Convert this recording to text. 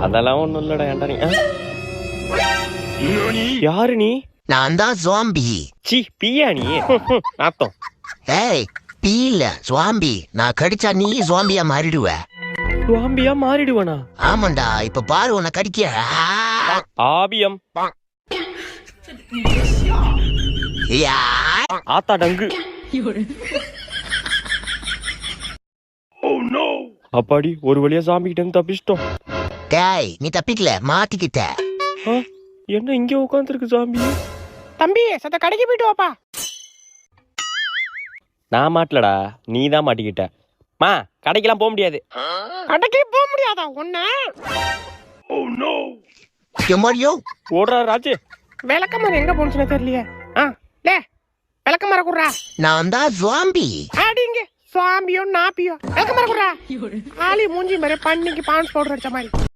அதெல்லாம் ஒண்ணும் இல்லடா. ஏன்டா நீ யாரு? நீ நான் தான் ஜாம்பி. சி பியா நீ? நாத்தம். ஏய் பீ இல்ல ஜாம்பி. நான் கடிச்சா நீ ஜாம்பியா மாறிடுவ. ஜாம்பியா மாறிடுவனா? ஆமாண்டா, இப்ப பாரு உன்னை கடிக்க. ஆபியம் ஆத்தா டங்கு. அப்பாடி ஒரு வழியா ஜாம்பி கிட்ட இருந்து தப்பிச்சிட்டோம். டேய் நீ தப்பிக்கல, மாட்டிக்கிட்ட. என்ன இங்க உட்காந்துருக்கு ஜாம்பி? தம்பி சத்த கடைக்கு போயிட்டு வாப்பா. நான் மாட்டலடா, நீ தான் மாட்டிக்கிட்ட. மா கடைக்கெல்லாம் போக முடியாது. கடைக்கு போக முடியாதா ஒண்ணு? ஓடுறா ராஜு. விளக்கமரம் எங்க போனுச்சுன்னு தெரியலையே. விளக்கமரம் குடுறா. நான் தான் ஜாம்பி. அடிங்க சுவாம்பியோ நாப்பியோ விளக்கமரம் குடுறா. ஆளி மூஞ்சி மாதிரி பண்ணிக்கு பான்ஸ் பவுடர் அடிச்ச மாதிரி.